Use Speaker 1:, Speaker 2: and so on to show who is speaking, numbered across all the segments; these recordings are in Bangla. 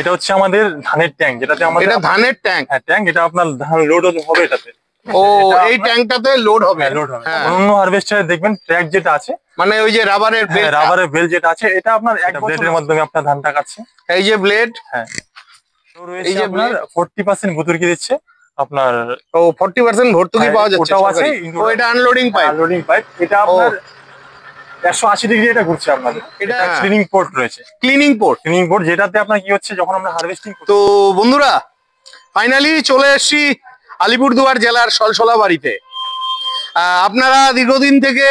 Speaker 1: এটা হচ্ছে আমাদের ধানের ট্যাঙ্ক, যেটাতে আমাদের
Speaker 2: এটা ধানের ট্যাঙ্ক।
Speaker 1: হ্যাঁ ট্যাঙ্ক, এটা আপনার ধান লোড হবে এটাতে।
Speaker 2: ও এই ট্যাঙ্কটাতে লোড হবে।
Speaker 1: লোড হবে। অন্য হারভেস্টারে দেখবেন ট্র্যাক যেটা আছে,
Speaker 2: মানে ওই যে রাবারের বেল,
Speaker 1: রাবারের বেল যেটা আছে, এটা আপনার এক ব্লেডের মাধ্যমে আপনার ধানটা কাটছে।
Speaker 2: এই যে ব্লেড,
Speaker 1: হ্যাঁ এই যে আপনার 40% ভর্তুকি দিচ্ছে আপনার।
Speaker 2: ও 40% ভর্তুকি পাওয়া যাচ্ছে।
Speaker 1: ওটাও আছে।
Speaker 2: ও এটা আনলোডিং পাইপ।
Speaker 1: আনলোডিং পাইপ, এটা আপনার 180 ডিগ্রি এটা ঘুরছে আপনাদের। এটা ক্লিনিং পোর্ট রয়েছে।
Speaker 2: ক্লিনিং পোর্ট
Speaker 1: যেটাতে আপনার কি হচ্ছে যখন আমরা হারভেস্টিং।
Speaker 2: তো বন্ধুরা ফাইনালি চলে এসেছি আলিপুরদুয়ার জেলার সলসলাবাড়িতে। আপনারা দীর্ঘদিন থেকে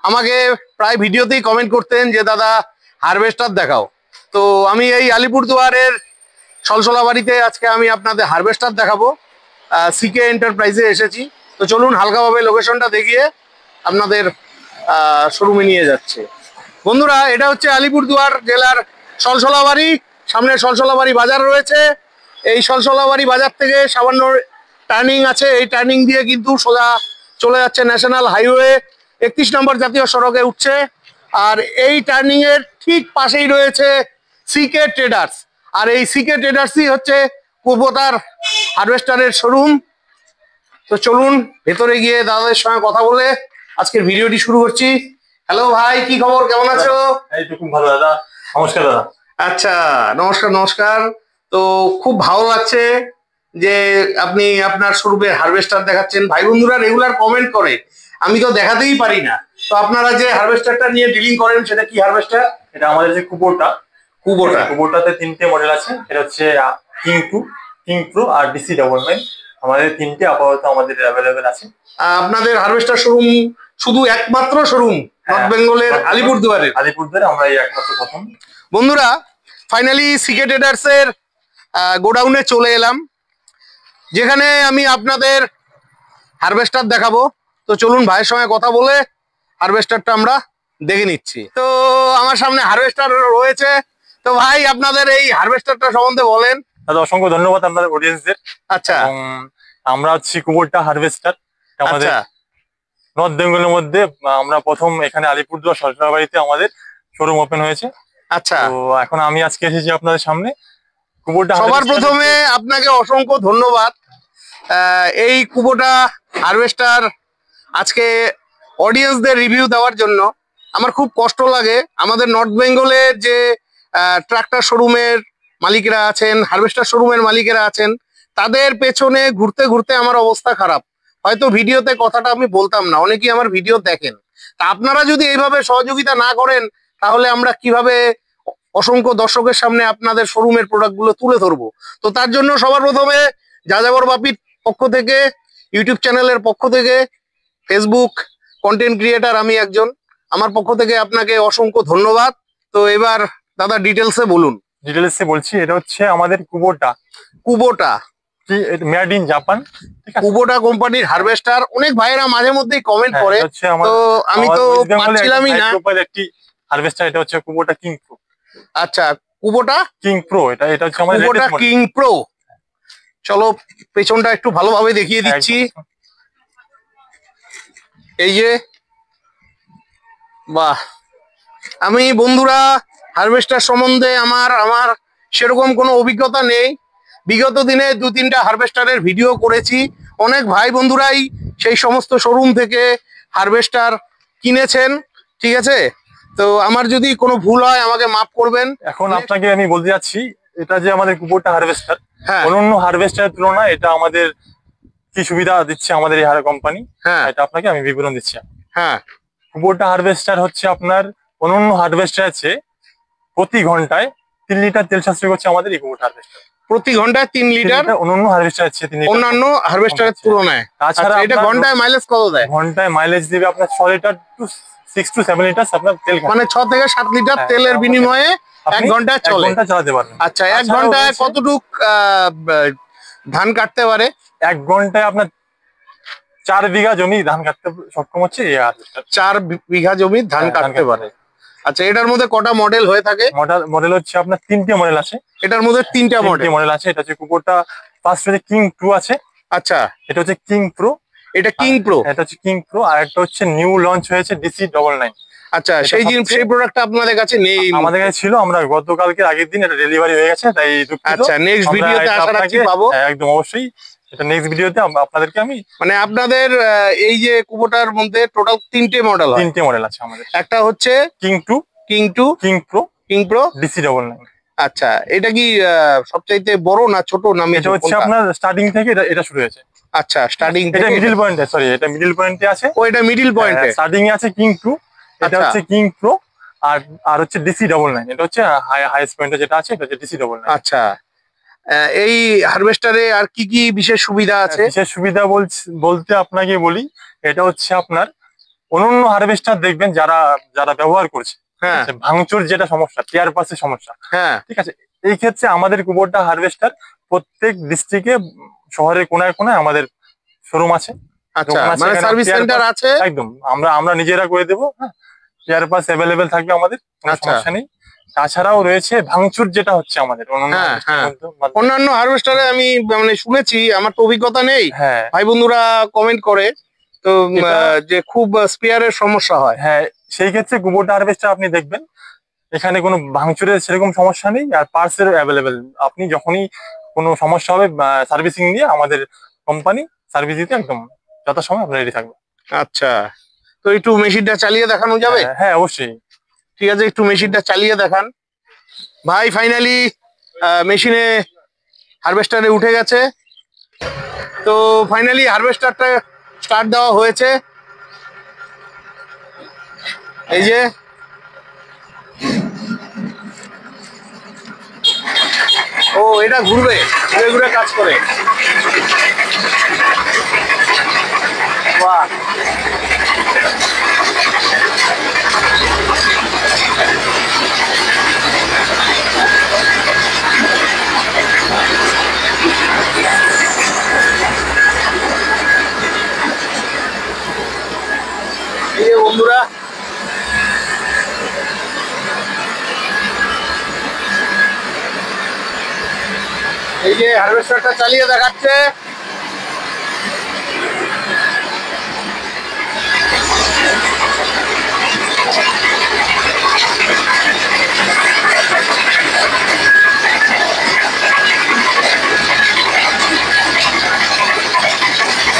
Speaker 2: আমাকে প্রায় ভিডিওতেই কমেন্ট করতেন যে দাদা হারভেস্টার দেখাও। তো আমি এই আলিপুরদুয়ারের সলসলাবাড়িতে আজকে আমি আপনাদের হারভেস্টার দেখাবো। সিকে এন্টারপ্রাইজে এসেছি। তো চলুন হালকাভাবে লোকেশনটা দেখিয়ে আপনাদের শোরুমে নিয়ে যাচ্ছে। বন্ধুরা এটা হচ্ছে আলিপুরদুয়ার জেলার সলসলাবাড়ি, সামনে সলসলাবাড়ি বাজার রয়েছে। এই সলসলাবাড়ি বাজার থেকে সামান্য টার্নিং আছে, এই টার্নিং দিয়ে কিন্তু সোজা চলে যাচ্ছে ন্যাশনাল হাইওয়ে 31 নম্বর জাতীয় সড়কে উঠছে। আর এই টার্নিং এর ঠিক পাশেই রয়েছে সিকে ট্রেডার্স। আর এই সিকে ট্রেডার্সই হচ্ছে কুবোটার হারভেস্টারের শোরুম। তো চলুন ভেতরে গিয়ে দাদাদের সঙ্গে কথা বলে আজকের ভিডিওটি শুরু করছি। হ্যালো ভাই, কি খবর, কেমন আছো?
Speaker 1: এই তো খুব ভালো দাদা। নমস্কার দাদা।
Speaker 2: আচ্ছা নমস্কার। তো খুব ভালো লাগছে যে আপনি আপনার শোরুমে হারভেস্টার দেখাচ্ছেন। ভাই বন্ধুরা রেগুলার কমেন্ট করে, আমি তো দেখাতেই পারি না। তো আপনারা যে হারভেস্টারটা নিয়ে ডিলিং করেন সেটা কি হারভেস্টার?
Speaker 1: এটা আমাদের যে কুবোটাতে 3টে মডেল আছে। এটা হচ্ছে কিং 2, কিং প্রো আর ডিসি 99। আমাদের 3টে আপাতত আমাদের অ্যাভেলেবেল আছে।
Speaker 2: আপনাদের হারভেস্টার শোরুম শুধু একমাত্র শোরুম নর্থ বেঙ্গলের আলিপুরদুয়ারে?
Speaker 1: আলিপুরদুয়ারে আমরা এই একমাত্র প্রথম।
Speaker 2: বন্ধুরা ফাইনালি সিকে ট্রেডার্স এর গোডাউনে চলে এলাম, যেখানে আমি আপনাদের হারভেস্টার দেখাবো। তো চলুন ভাইয়ের সঙ্গে কথা বলে হারভেস্টারটা আমরা দেখে নিচ্ছি। তো আমার সামনে হারভেস্টার রয়েছে। তো ভাই আপনাদের এই হারভেস্টারটা সম্বন্ধে বলেন।
Speaker 1: দাদা অসংখ্য ধন্যবাদ আপনাদের অডিয়েন্সদের।
Speaker 2: আচ্ছা
Speaker 1: আমরা হচ্ছি কুবোটা হারভেস্টার। আমাদের নর্থ বেঙ্গলের মধ্যে আমরা প্রথম এখানে আলিপুরদুয়ার সরকারবাড়িতে আমাদের শোরুম ওপেন হয়েছে।
Speaker 2: আচ্ছা
Speaker 1: তো এখন আমি আজকে এসেছি আপনাদের সামনে কুবোটা।
Speaker 2: সবার প্রথমে আপনাকে অসংখ্য ধন্যবাদ। এই কুবোটা হারভেস্টার আজকে অডিয়েন্সদের রিভিউ দেওয়ার জন্য। আমার খুব কষ্ট লাগে, আমাদের নর্থ বেঙ্গলের যে ট্রাক্টর শোরুমের মালিকরা আছেন, হারভেস্টার শোরুমের মালিকেরা আছেন, তাদের পেছনে ঘুরতে ঘুরতে আমার অবস্থা খারাপ। হয়তো ভিডিওতে কথাটা আমি বলতাম না, অনেকেই আমার ভিডিও দেখেন। তা আপনারা যদি এইভাবে সহযোগিতা না করেন তাহলে আমরা কিভাবে অসংখ্য দর্শকের সামনে আপনাদের শোরুমের প্রোডাক্টগুলো তুলে ধরবো? তো তার জন্য সবার প্রথমে যাযাবর বাপির পক্ষ থেকে, ইউটিউব চ্যানেলের পক্ষ থেকে, ফেসবুক কন্টেন্ট ক্রিয়েটার আমি একজন, আমার পক্ষ থেকে আপনাকে অসংখ্য ধন্যবাদ। তো এবার দাদা ডিটেলসে বলুন।
Speaker 1: ডিটেলসে বলছি, এটা হচ্ছে আমাদের কুবোটা মেড ইন জাপান।
Speaker 2: কুবোটা কোম্পানির হারভেস্টার। অনেক ভাইয়েরা মাঝে মধ্যেই কমেন্ট করে, তো আমি তো পাচ্ছিলামই না।
Speaker 1: একটি হারভেস্টার, এটা হচ্ছে কুবোটা কিং প্রো।
Speaker 2: আচ্ছা কুবোটা
Speaker 1: কিং প্রো, এটা হচ্ছে আমাদের
Speaker 2: কুবোটা কিং প্রো। চলো পেছনটা একটু ভালোভাবে দেখিয়ে দিচ্ছি। এই যে বাহ, আমি বন্ধুরা হারভেস্টার সম্বন্ধে আমার সেরকম কোনো অভিজ্ঞতা নেই। বিগত দিনে 2-3টা হারভেস্টারের ভিডিও করেছি। অনেক ভাই বন্ধুরাই সেই সমস্ত শোরুম থেকে হারভেস্টার কিনেছেন, ঠিক আছে? তো আমার যদি কোনো ভুল হয় আমাকে মাফ করবেন।
Speaker 1: এখন আপনাকে আমি বলতে যাচ্ছি, এটা যে আমাদের কুবোটা হারভেস্টার, অন্যান্য হারভেস্টারের তুলনায় এটা আমাদের কি সুবিধা দিচ্ছে আমাদের এই কোম্পানি, এটা আপনাকে আমি বিবরণ দিচ্ছি। কুবোটা হারভেস্টার হচ্ছে আপনার অন্যান্য হারভেস্টার আছে প্রতি ঘন্টায় 3 লিটার তেল সাশ্রয় করছে আমাদের এই কুবোটা হারভেস্টার।
Speaker 2: প্রতি ঘন্টায় 3 লিটার
Speaker 1: অন্যান্য হারভেস্টার আছে,
Speaker 2: অন্যান্য হারভেস্টারের তুলনায়। তাছাড়া এটা ঘন্টায় মাইলেজ কত দেয়?
Speaker 1: ঘন্টায় মাইলেজ দিবে আপনার 6 লিটার টু 6 to 7 লিটার আপনার তেল,
Speaker 2: মানে 6 থেকে 7 লিটার তেলের বিনিময়ে 1 ঘন্টায় চলে।
Speaker 1: চালাতে পারবেন।
Speaker 2: আচ্ছা 1 ঘন্টায় কতটুক ধান কাটতে পারে?
Speaker 1: 1 ঘন্টায় আপনার 4 বিঘা জমি ধান কাটতে সক্ষম হচ্ছে এই হারভেস্টার।
Speaker 2: 4 বিঘা জমি ধান কাটতে পারে। আচ্ছা এটার মধ্যে কটা মডেল হয়ে থাকে?
Speaker 1: মডেল হচ্ছে আপনার 3টে মডেল আছে।
Speaker 2: এটার মধ্যে 3টা মডেল আছে।
Speaker 1: এটা হচ্ছে কুবোটা ফার্স্ট হচ্ছে কিং 2 আছে।
Speaker 2: আচ্ছা
Speaker 1: এটা হচ্ছে কিং প্রো।
Speaker 2: এটা কিং প্রো,
Speaker 1: এটা হচ্ছে কিং প্রো। আর একটা হচ্ছে নিউ লঞ্চ হয়েছে ডিসি 99।
Speaker 2: আচ্ছা, সেই প্রোডাক্টটা আপনাদের কাছে নেই?
Speaker 1: আমাদের কাছে ছিল, আমরা গতকালকে আগের দিন এটা ডেলিভারি হয়ে গেছে, তাই দুঃখিত।
Speaker 2: আচ্ছা, নেক্সট ভিডিওতে আশা রাখছি পাবো।
Speaker 1: একদম অবশ্যই, এটা নেক্সট ভিডিওতে আপনাদেরকে আমি
Speaker 2: মানে আপনাদের এই যে কুবোটার মধ্যে টোটাল 3টে মডেল হয়?
Speaker 1: 3টে মডেল আছে আমাদের।
Speaker 2: একটা হচ্ছে
Speaker 1: king 2,
Speaker 2: king 2, king pro,
Speaker 1: DC99।
Speaker 2: আচ্ছা, এটা কি সবচাইতে বড় না ছোট না?
Speaker 1: এটা হচ্ছে আপনার স্টার্টিং থেকে এটা শুরু হয়েছে।
Speaker 2: আচ্ছা, স্টার্টিং থেকে।
Speaker 1: এটা মিডল পয়েন্টে, সরি এটা মিডল পয়েন্টে আছে।
Speaker 2: ও, এটা মিডল পয়েন্টে।
Speaker 1: স্টার্টিং এ আছে কিং 2, এটা হচ্ছে কিং প্রো, আর হচ্ছে DC99, এটা হচ্ছে হাইয়েস্ট পয়েন্টে যেটা আছে, এটা হচ্ছে DC99।
Speaker 2: আচ্ছা, এই হারভেস্টারে আর কি কি বিশেষ সুবিধা আছে?
Speaker 1: বিশেষ সুবিধা বলতে আপনাকে বলি, এটা হচ্ছে আপনার অন্যান্য হারভেস্টার দেখবেন যারা যারা ব্যবহার করছে, ভাঙচুর যেটা সমস্যা, টিয়ার পাসের সমস্যা, ঠিক আছে, এই ক্ষেত্রে আমাদের কুবোটা হারভেস্টার প্রত্যেক ডিস্ট্রিক্টে, শহরের কোনায় কোনায় আমাদের শোরুম আছে।
Speaker 2: আচ্ছা, মানে সার্ভিস সেন্টার আছে।
Speaker 1: একদম, আমরা নিজেরা করে দেবো। হ্যাঁ, টিয়ার পাস অ্যাভেলেবেল থাকবে আমাদের, কোনো সমস্যা নেই। তাছাড়াও রয়েছে ভাঙচুর যেটা হচ্ছে আমাদের
Speaker 2: অন্যান্য হারভেস্টারে আমি মানে শুনেছি, আমার তো অভিজ্ঞতা নেই, ভাই বন্ধুরা কমেন্ট করে তো যে খুব স্পেয়ারের সমস্যা হয়।
Speaker 1: হ্যাঁ, সেই ক্ষেত্রে কুবোটা হারভেস্টার আপনি দেখবেন এখানে কোনো ভাঙচুরের সেরকম সমস্যা নেই, আর পার্টসের অ্যাভেলেবেল। আপনি যখনই কোনো সমস্যা হবে সার্ভিসিং নিয়ে, আমাদের কোম্পানি সার্ভিস দিতে একদম যথাসময় আপনার রেডি থাকবে।
Speaker 2: আচ্ছা, তো একটু মেশিনটা চালিয়ে দেখানো যাবে?
Speaker 1: হ্যাঁ, অবশ্যই।
Speaker 2: ঠিক আছে, একটু মেশিনটা চালিয়ে দেখান ভাই। ফাইনালি মেশিনে হারভেস্টারে উঠে গেছে। তো ফাইনালি হারভেস্টারটা স্টার্ট দেওয়া হয়েছে। এই যে ও, এটা ঘুরবে, ঘুরে ঘুরে কাজ করে। বাহ, বন্ধুরা এই যে হারভেস্টারটা চালিয়ে দেখাচ্ছে।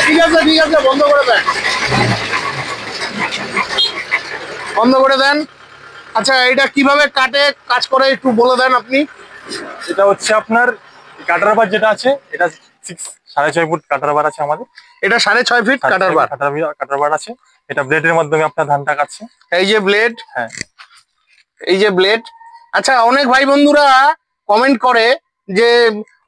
Speaker 2: ঠিক আছে, ঠিক আছে, বন্ধ করে দেন, বন্ধ করে দেন। আচ্ছা, এটা কিভাবে কাটে কাজ করে একটু বলে দেন আপনি।
Speaker 1: এটা হচ্ছে আপনার কাটার বার যেটা আছে, এটা 6.5 ফুট কাটার বার আছে আমাদের।
Speaker 2: এটা 6.5 ফিট কাটার
Speaker 1: বার আছে। এটা ব্লেডের মাধ্যমে আপনার ধানটা কাটছে।
Speaker 2: এই যে ব্লেড,
Speaker 1: হ্যাঁ,
Speaker 2: এই যে ব্লেড। আচ্ছা, অনেক ভাই বন্ধুরা কমেন্ট করে যে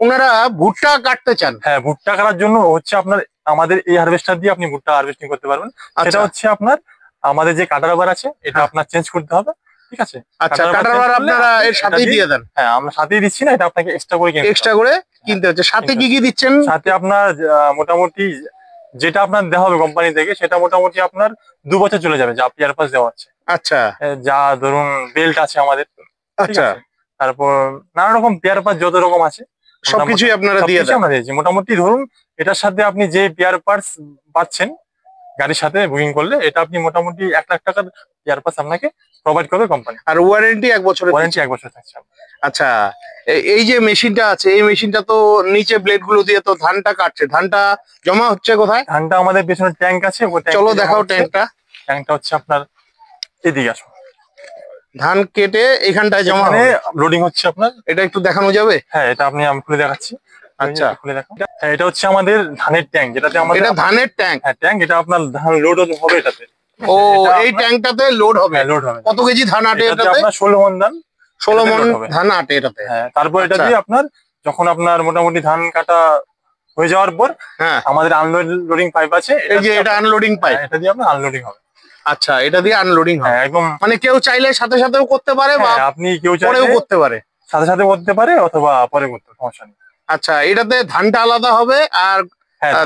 Speaker 2: ওনারা ভুট্টা কাটতে চান।
Speaker 1: হ্যাঁ, ভুট্টা কাটার জন্য হচ্ছে আপনার আমাদের এই হারভেস্টার দিয়ে আপনি ভুট্টা হারভেস্টিং করতে পারবেন। সেটা হচ্ছে আপনার আমাদের যে কাটার বার আছে, এটা আপনার চেঞ্জ করতে হবে, ঠিক আছে।
Speaker 2: আচ্ছা, কাটার বার আপনারা এর সাথেই দিয়ে দেন?
Speaker 1: হ্যাঁ, আমরা সাথেই দিচ্ছি না, এটা আপনাকে এক্সট্রা করে
Speaker 2: কিনতে হচ্ছে। সাথে কি কি দিচ্ছেন?
Speaker 1: সাথে আপনার মোটামুটি যেটা আপনার দেওয়া হবে কোম্পানি থেকে, সেটা মোটামুটি আপনার 2 বছর চলে যাবে, যা পিয়ার পাস দেওয়া হচ্ছে।
Speaker 2: আচ্ছা,
Speaker 1: যা ধরুন বেল্ট আছে আমাদের,
Speaker 2: আচ্ছা,
Speaker 1: তারপর নানা রকম পিয়ার পাস যত রকম আছে
Speaker 2: সবকিছুই আপনারা দিয়ে দেন।
Speaker 1: আমরা দিয়েছি। মোটামুটি ধরুন এটার সাথে আপনি যে পিয়ার পাস পাচ্ছেন গাড়ির সাথে বুকিং করলে, এটা আপনি মোটামুটি 1 লাখ টাকার পিয়ার পাস আপনাকে প্রোভাইড করবে কোম্পানি।
Speaker 2: আর ওয়ারেন্টি 1 বছরের?
Speaker 1: ওয়ারেন্টি 1 বছর থাকছে।
Speaker 2: আচ্ছা, এই যে মেশিনটা আছে, এই মেশিনটা তো নিচে ব্লেড গুলো দিয়ে তো ধানটা কাটছে, ধানটা জমা হচ্ছে কোথায়?
Speaker 1: ধানটা আমাদের পেছনে ট্যাঙ্ক আছে,
Speaker 2: চলো দেখাও ট্যাঙ্কটা।
Speaker 1: ট্যাঙ্কটা হচ্ছে আপনার এদিকে আসুন।
Speaker 2: ধান কেটে এখানটায় জমা
Speaker 1: লোডিং হচ্ছে আপনার।
Speaker 2: এটা একটু দেখানো যাবে?
Speaker 1: হ্যাঁ, এটা আমি খুলে দেখাচ্ছি।
Speaker 2: আচ্ছা,
Speaker 1: খুলে দেখাও। হ্যাঁ, এটা হচ্ছে আমাদের ধানের ট্যাঙ্ক, যেটাতে আমাদের
Speaker 2: এটা ধানের ট্যাঙ্ক।
Speaker 1: হ্যাঁ, ট্যাঙ্ক, এটা আপনার ধান লোড হবে এটাতে।
Speaker 2: ও, এই ট্যাঙ্কটাতে লোড হবে?
Speaker 1: লোড হবে।
Speaker 2: কত কেজি ধান আটে এটাতে?
Speaker 1: আপনার 16 মণ ধান।
Speaker 2: 16 মণ ধান আটে এটাতে।
Speaker 1: হ্যাঁ, তারপর এটা দিয়ে আপনার যখন আপনার মোটামুটি ধান কাটা হয়ে যাওয়ার পর, আমাদের আনলোডিং পাইপ আছে।
Speaker 2: এই যে এটা আনলোডিং পাইপ,
Speaker 1: এটা দিয়ে আপনার আনলোডিং হবে।
Speaker 2: আচ্ছা, এটা দিয়ে আনলোডিং হয়
Speaker 1: একদম।
Speaker 2: মানে কেউ চাইলে সাথে সাথেও করতে পারে, বা
Speaker 1: আপনি কেউ
Speaker 2: পরেও করতে পারে?
Speaker 1: সাথে সাথে করতে পারে অথবা পরে করতে, সমস্যা নেই।
Speaker 2: আচ্ছা, এটাতে ধানটা আলাদা হবে আর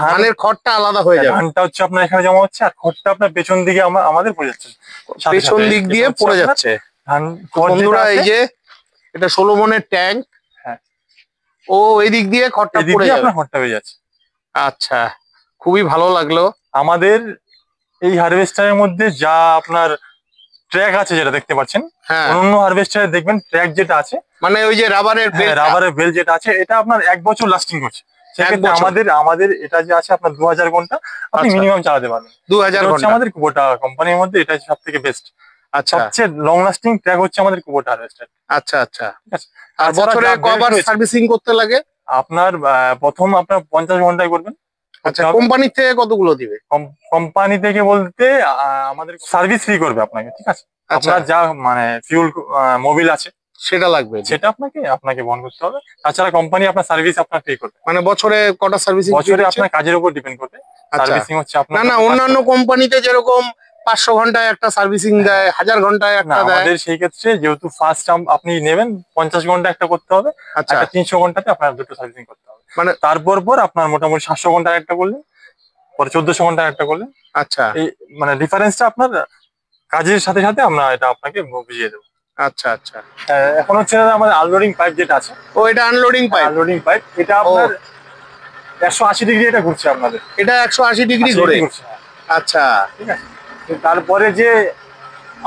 Speaker 2: ধানের খড়টা আলাদা হয়ে যাবে?
Speaker 1: ধানটা হচ্ছে আপনার এখানে জমা হচ্ছে, আর খড়টা আপনার পেছন দিকে আমাদের পড়ে যাচ্ছে,
Speaker 2: পেছন দিক দিয়ে পড়ে যাচ্ছে।
Speaker 1: ধান
Speaker 2: বন্ধুরা, এই যে এটা 16 মণের ট্যাঙ্ক।
Speaker 1: হ্যাঁ,
Speaker 2: ও, এই দিক দিয়ে খড়টা পড়ে যাবে,
Speaker 1: আপনার খড়টা হয়ে যাচ্ছে।
Speaker 2: আচ্ছা, খুবই ভালো লাগলো।
Speaker 1: আমাদের এই হারভেস্টারের মধ্যে যা আপনার ট্র্যাক আছে যেটা দেখতে পাচ্ছেন,
Speaker 2: হ্যাঁ
Speaker 1: অন্য হারভেস্টারে দেখবেন ট্র্যাক যেটা আছে,
Speaker 2: মানে ওই যে রাবারের
Speaker 1: বেল যেটা আছে, এটা আপনার 1 বছর লাস্টিং করছে। সেক্ষেত্রে আমাদের এটা যে আছে আপনার 2000 ঘন্টা আপনি মিনিমাম চালাতে পারবেন।
Speaker 2: 2000 ঘন্টা
Speaker 1: আমাদের কুবোটা কোম্পানির মধ্যে এটা সব থেকে বেস্ট।
Speaker 2: আচ্ছা,
Speaker 1: সবচেয়ে লং লাস্টিং ট্র্যাক হচ্ছে আমাদের কুবোটা হারভেস্টার।
Speaker 2: আচ্ছা আচ্ছা।
Speaker 1: ঠিক আছে।
Speaker 2: আর বছরে কবার সার্ভিসিং করতে লাগে?
Speaker 1: আপনার প্রথম আপনার 50 ঘন্টায় করবেন।
Speaker 2: আচ্ছা, কোম্পানি থেকে কতগুলো দিবে?
Speaker 1: কোম্পানি থেকে বলতে আমাদের সার্ভিস ফ্রি করবে আপনাকে। ঠিক আছে। আপনার যা মানে ফিউল মোবিল আছে
Speaker 2: সেটা লাগবে,
Speaker 1: সেটা আপনাকে বহন করতে হবে। তাছাড়া কোম্পানি আপনার সার্ভিস আপনার ফ্রি করবে।
Speaker 2: মানে বছরে কটা সার্ভিসিং?
Speaker 1: বছরে আপনার কাজের উপর ডিপেন্ড করবে। সার্ভিসিং হচ্ছে আপনার
Speaker 2: না অন্যান্য কোম্পানিতে যেরকম 500 ঘন্টায় একটা সার্ভিসিং দেয়, 1000 ঘন্টায় একটা দেয়,
Speaker 1: আমাদের সেই ক্ষেত্রে যেহেতু ফার্স্ট আপনি নেবেন 50 ঘন্টা একটা করতে হবে।
Speaker 2: আচ্ছা,
Speaker 1: 300 ঘন্টাতে আপনার দুটো সার্ভিসিং করতে হবে।
Speaker 2: মানে
Speaker 1: তারপর আপনার মোটামুটি 700 ঘন্টার একটা করলেন, পরে 1400 ঘন্টার একটা করলেন।
Speaker 2: আচ্ছা,
Speaker 1: এই মানে ডিফারেন্সটা আপনার কাজের সাথে সাথে আমরা এটা আপনাকে বুঝিয়ে দেবো।
Speaker 2: আচ্ছা আচ্ছা।
Speaker 1: এখন হচ্ছে আমাদের আনলোডিং পাইপ যেটা আছে।
Speaker 2: ও, এটা আনলোডিং পাইপ?
Speaker 1: আনলোডিং পাইপ এটা আপনার 180 ডিগ্রি এটা ঘুরছে আপনাদের।
Speaker 2: এটা 180 ডিগ্রি ঘুরে? আচ্ছা,
Speaker 1: ঠিক আছে। তারপরে যে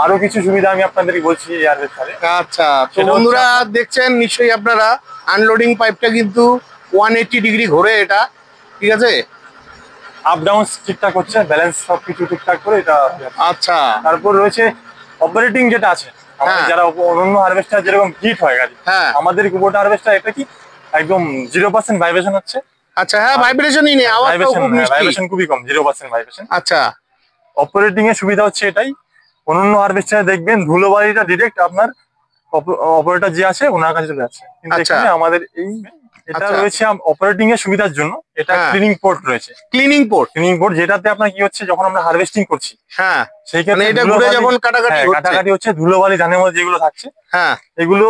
Speaker 1: আরো কিছু সুবিধা আমি আপনাদেরকে বলছি এই হারভেস্টারে।
Speaker 2: আচ্ছা, তো বন্ধুরা দেখছেন নিশ্চয়ই আপনারা, আনলোডিং পাইপটা কিন্তু 180 ডিগ্রি ঘোরে এটা। ঠিক আছে,
Speaker 1: আপ ডাউন ঠিকঠাক হচ্ছে, ব্যালেন্স সবকিছু ঠিকঠাক করে এটা।
Speaker 2: আচ্ছা,
Speaker 1: তারপর রয়েছে অপারেটিং যেটা আছে, যারা অন্য হারভেস্টার যেরকম হিট হয় গাড়ি, আমাদের কুবোটা হারভেস্টার এটা কি একদম 0% ভাইব্রেশন হচ্ছে।
Speaker 2: আচ্ছা, হ্যাঁ ভাইব্রেশনই নেই, আওয়াজটাও খুব মিষ্টি,
Speaker 1: ভাইব্রেশন খুবই কম, 0% ভাইব্রেশন।
Speaker 2: আচ্ছা,
Speaker 1: অপারেটিং এর সুবিধা হচ্ছে এটাই। অন্য হারভেস্টারে দেখবেন ধুলোবালিটা ডিরেক্ট আপনার অপারেটর যে আছে ওনার কাছে চলে যাচ্ছে, কিন্তু এখানে আমাদের এটা রয়েছে অপারেটিং এর সুবিধার জন্য। এটা ক্লিনিং পোর্ট রয়েছে।
Speaker 2: ক্লিনিং পোর্ট
Speaker 1: যেটাতে আপনার কি হচ্ছে যখন আমরা হারভেস্টিং করছি,
Speaker 2: হ্যাঁ
Speaker 1: সেই ক্ষেত্রে
Speaker 2: এটা ঘুরে যখন কাটাকাটি
Speaker 1: হচ্ছে ধুলোবালি ধানের মধ্যে যেগুলো থাকছে,
Speaker 2: হ্যাঁ
Speaker 1: এগুলো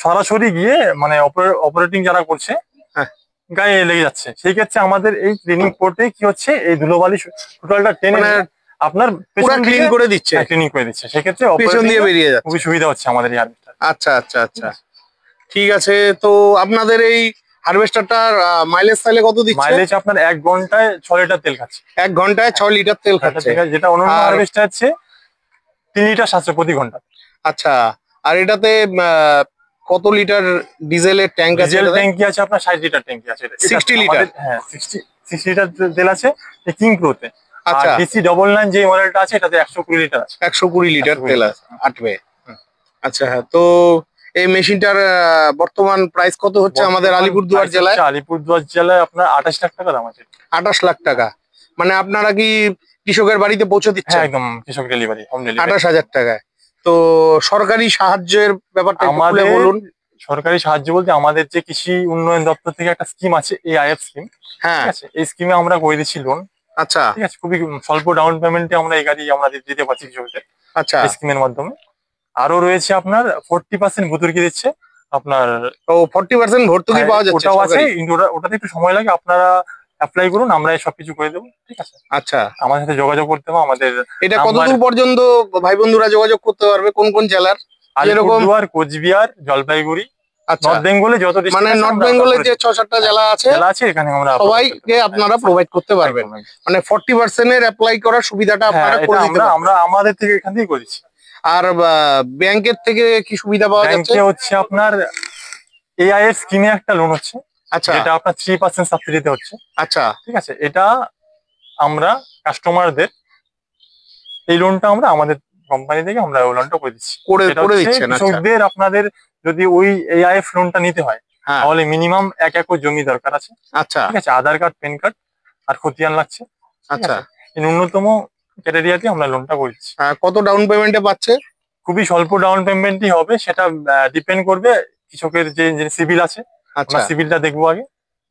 Speaker 1: সরাসরি গিয়ে মানে অপারেটিং যারা করছে গায়ে লেগে যাচ্ছে। সেই ক্ষেত্রে আমাদের এই ক্লিনিং পোর্টে কি হচ্ছে, এই ধুলোবালি টোটালটা টেনে আপনার
Speaker 2: ক্লিন করে দিচ্ছে,
Speaker 1: ক্লিনিং করে দিচ্ছে। সেক্ষেত্রে
Speaker 2: পেছন দিয়ে বেরিয়ে যাচ্ছে,
Speaker 1: খুবই সুবিধা হচ্ছে আমাদের এই হারভেস্টার।
Speaker 2: আচ্ছা আচ্ছা আচ্ছা, ঠিক আছে। তো আপনাদের এই হারভেস্টারটার মাইলেজ তাহলে কত দিচ্ছে?
Speaker 1: মাইলেজ আপনার 1 ঘন্টায় 6 লিটার তেল খাচ্ছে।
Speaker 2: 1 ঘন্টায় 6 লিটার তেল খাচ্ছে,
Speaker 1: যেটা অন্য হারভেস্টার আছে 3 লিটার 700 প্রতি ঘন্টা।
Speaker 2: আচ্ছা, আর এটাতে কত লিটার ডিজেলের ট্যাঙ্ক আছে?
Speaker 1: ডিজেল ট্যাঙ্কি আছে আপনার 60 লিটার ট্যাঙ্কি আছে।
Speaker 2: 60 লিটার?
Speaker 1: হ্যাঁ, 60 লিটার তেল আছে এই কিং প্রোতে।
Speaker 2: আচ্ছা,
Speaker 1: ডিসি 99 যে মডেলটা আছে এটাতে 120 লিটার আছে।
Speaker 2: 120 লিটার তেল আছে আটবে। আচ্ছা, হ্যাঁ। তো এই মেশিনটার বর্তমান প্রাইস কত হচ্ছে আমাদের আলিপুরদুয়ার জেলায়?
Speaker 1: আলিপুরদুয়ার জেলায় আপনার 28 লাখ টাকা দাম আছে।
Speaker 2: 28 লাখ টাকা? মানে আপনারা কি কৃষকের বাড়িতে পৌঁছে দিচ্ছেন?
Speaker 1: হ্যাঁ, একদম কৃষক ডেলিভারি, হোম ডেলিভারি।
Speaker 2: 28,000 টাকায়। তো সরকারি সাহায্যের ব্যাপারটা
Speaker 1: আমাদের
Speaker 2: বলুন।
Speaker 1: সরকারি সাহায্য বলতে আমাদের যে কৃষি উন্নয়ন দপ্তর থেকে একটা স্কিম আছে, AIF স্কিম।
Speaker 2: হ্যাঁ,
Speaker 1: ঠিক আছে। এই স্কিমে আমরা করে দিচ্ছি লোন।
Speaker 2: আচ্ছা,
Speaker 1: ঠিক আছে। খুবই স্বল্প ডাউন পেমেন্টে আমরা এই গাড়ি আমরা দিতে পারছি কৃষকদের।
Speaker 2: আচ্ছা,
Speaker 1: এই স্কিমের মাধ্যমে। আরো রয়েছে আপনার 40% ভর্তুকি দিচ্ছে আপনার।
Speaker 2: ও, 40% ভর্তুকি পাওয়া যাচ্ছে?
Speaker 1: ওটাও আছে, ওটাতে একটু সময় লাগে। আপনারা অ্যাপ্লাই করুন, আমরা সবকিছু করে দেবো। ঠিক আছে।
Speaker 2: আচ্ছা,
Speaker 1: আমার সাথে যোগাযোগ করতে হবে। আমাদের
Speaker 2: এটা কতদূর পর্যন্ত ভাই বন্ধুরা যোগাযোগ করতে পারবে? কোন কোন জেলার?
Speaker 1: আলিপুরদুয়ার, কোচবিহার, জলপাইগুড়ি, নর্থ বেঙ্গলে যত
Speaker 2: মানে নর্থ বেঙ্গলে যে 6-7টা জেলা আছে
Speaker 1: এখানে আমরা
Speaker 2: সবাইকে আপনারা প্রোভাইড করতে পারবেন। মানে 40% এর অ্যাপ্লাই করার সুবিধাটা আপনারা করে দিতে পারবেন।
Speaker 1: আমরা আমাদের থেকে এখান থেকে করেছি।
Speaker 2: আর ব্যাংকের থেকে কি সুবিধা পাওয়া যাচ্ছে?
Speaker 1: ব্যাংকে হচ্ছে আপনার AIF স্কিমে একটা লোন হচ্ছে।
Speaker 2: আচ্ছা,
Speaker 1: যেটা আপনার 3% সাবসিডিতে হচ্ছে।
Speaker 2: আচ্ছা,
Speaker 1: ঠিক আছে। এটা আমরা কাস্টমারদের এই লোনটা আমরা আমাদের কোম্পানি থেকে আমরা ওই লোনটা করে দিচ্ছি।
Speaker 2: করে দিচ্ছেন।
Speaker 1: কৃষকদের আপনাদের যদি ওই AIF লোনটা নিতে হয় তাহলে মিনিমাম 1 একর জমি দরকার আছে।
Speaker 2: আচ্ছা,
Speaker 1: ঠিক আছে। আধার কার্ড, প্যান কার্ড আর খতিয়ান লাগছে।
Speaker 2: আচ্ছা,
Speaker 1: এই ন্যূনতম ক্রাইটেরিয়াতে আমরা লোনটা করে দিচ্ছি।
Speaker 2: কত ডাউন পেমেন্টে পাচ্ছে?
Speaker 1: খুবই স্বল্প ডাউন পেমেন্টই হবে। সেটা ডিপেন্ড করবে কৃষকের যে সিভিল আছে।
Speaker 2: আচ্ছা,
Speaker 1: সিভিলটা দেখবো আগে।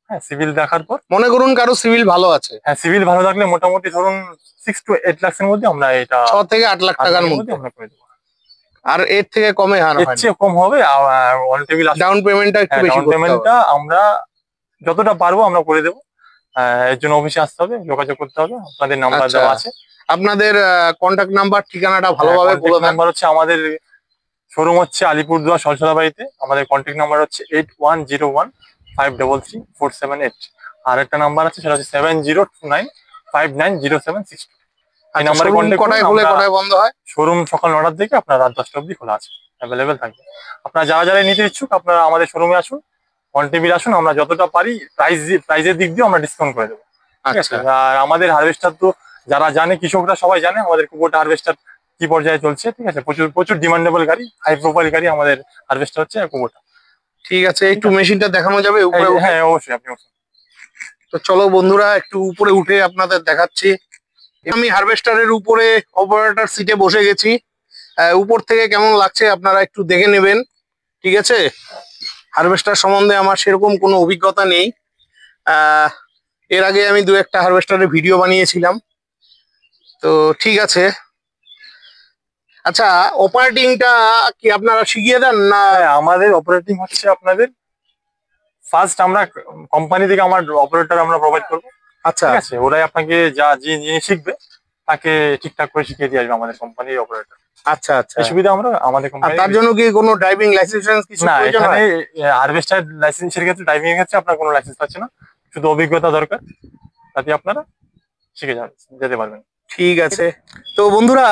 Speaker 1: হ্যাঁ, সিভিল দেখার পর
Speaker 2: মনে করুন কারো সিভিল ভালো আছে।
Speaker 1: হ্যাঁ, সিভিল ভালো থাকলে মোটামুটি ধরুন 6 to 8 লাখের মধ্যে আমরা এটা
Speaker 2: 6 থেকে 8 লাখ টাকার মধ্যে
Speaker 1: আমরা করে দেবো।
Speaker 2: আর এর থেকে কমে
Speaker 1: এর চেয়ে কম হবে। অন টেবিল
Speaker 2: ডাউন পেমেন্টটা একটু বেশি
Speaker 1: ডাউন পেমেন্টটা আমরা যতটা পারবো আমরা করে দেবো। এর জন্য অফিসে আসতে হবে, যোগাযোগ করতে হবে। আপনাদের নাম্বার দেওয়া আছে।
Speaker 2: আপনাদের কন্টাক্ট নাম্বার, ঠিকানাটা ভালোভাবে বলে দেন।
Speaker 1: নাম্বার হচ্ছে আমাদের শোরুম হচ্ছে আলিপুরদুয়ার সলসলাবাড়িতে। আমাদের কন্ট্যাক্ট নাম্বার হচ্ছে 8101533478। আর একটা নাম্বার আছে সেটা হচ্ছে 7029590762। এই নাম্বারে কন্ট্যাক্ট
Speaker 2: কটায় খুলে কটায় বন্ধ হয়?
Speaker 1: শোরুম সকাল 9টার থেকে আপনার রাত 10টা অবধি খোলা আছে, অ্যাভেলেবেল থাকবে। আপনারা যারা যারা নিতে ইচ্ছুক আপনারা আমাদের শোরুমে আসুন, অন টেবিল আসুন, আমরা যতটা পারি প্রাইজের দিক দিয়ে আমরা ডিসকাউন্ট করে দেবো। ঠিক আছে, আর আমাদের হারভেস্টার তো যারা জানে, কৃষকরা সবাই জানে আমাদের কুবোটা হারভেস্টার কি পর্যায়ে চলছে। ঠিক আছে, প্রচুর প্রচুর ডিমান্ডেবল গাড়ি, হাই প্রোফাইল গাড়ি আমাদের হারভেস্টার হচ্ছে কুবোটা।
Speaker 2: ঠিক আছে, একটু মেশিনটা দেখানো যাবে?
Speaker 1: হ্যাঁ অবশ্যই, আপনি
Speaker 2: তো চলো বন্ধুরা একটু উপরে উঠে আপনাদের দেখাচ্ছি। আমি হারভেস্টারের উপরে অপারেটর সিটে বসে গেছি। উপর থেকে কেমন লাগছে আপনারা একটু দেখে নেবেন। ঠিক আছে, হারভেস্টার সম্বন্ধে আমার সেরকম কোনো অভিজ্ঞতা নেই। এর আগে আমি 2-1টা হারভেস্টারের ভিডিও বানিয়েছিলাম। তো ঠিক আছে, আচ্ছা অপারেটিংটা কি আপনারা শিখিয়ে দেন না?
Speaker 1: আমাদের অপারেটিং হচ্ছে আপনাদের ফার্স্ট আমরা কোম্পানি থেকে আমার অপারেটর আমরা প্রোভাইড করবো।
Speaker 2: আচ্ছা,
Speaker 1: ঠিক আছে, ওরাই আপনাকে যা জিনিস শিখবে তাকে ঠিকঠাক করে শিখিয়ে দিয়ে আসবে আমাদের কোম্পানির অপারেটর।
Speaker 2: আচ্ছা আচ্ছা,
Speaker 1: এই সুবিধা আমরা আমাদের কোম্পানি।
Speaker 2: তার জন্য কি কোনো ড্রাইভিং লাইসেন্স কিছু
Speaker 1: না,
Speaker 2: প্রয়োজন
Speaker 1: এখানে
Speaker 2: হয়?
Speaker 1: হারভেস্টার লাইসেন্সের ক্ষেত্রে, ড্রাইভিং এর ক্ষেত্রে আপনার কোনো লাইসেন্স পাচ্ছে না, শুধু অভিজ্ঞতা দরকার, তাতে আপনারা শিখে যেতে পারবেন।
Speaker 2: ঠিক আছে, তো বন্ধুরা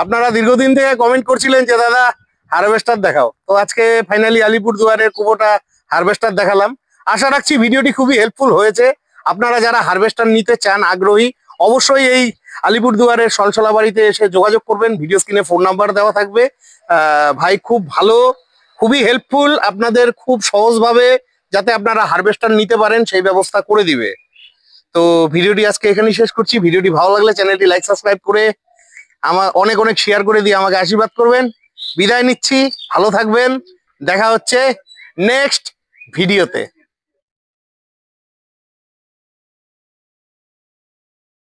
Speaker 2: আপনারা দীর্ঘদিন থেকে কমেন্ট করছিলেন যে দাদা হারভেস্টার দেখাও, তো আজকে ফাইনালি আলিপুরদুয়ারের কুবোটা হারভেস্টার দেখালাম। আশা রাখছি ভিডিওটি খুবই হেল্পফুল হয়েছে। আপনারা যারা হারভেস্টার নিতে চান, আগ্রহী, অবশ্যই এই আলিপুরদুয়ারের সলসলা বাড়িতে এসে যোগাযোগ করবেন। ভিডিও স্ক্রিনে ফোন নাম্বার দেওয়া থাকবে। ভাই খুব ভালো, খুবই হেল্পফুল, আপনাদের খুব সহজভাবে যাতে আপনারা হারভেস্টার নিতে পারেন সেই ব্যবস্থা করে দিবে। তো ভিডিওটি আজকে এখানেই শেষ করছি। ভিডিওটি ভালো লাগলে চ্যানেলটি লাইক সাবস্ক্রাইব করে আমার অনেক অনেক শেয়ার করে দিয়ে আমাকে আশীর্বাদ করবেন। বিদায় নিচ্ছি, ভালো থাকবেন, দেখা হচ্ছে নেক্সট ভিডিওতে।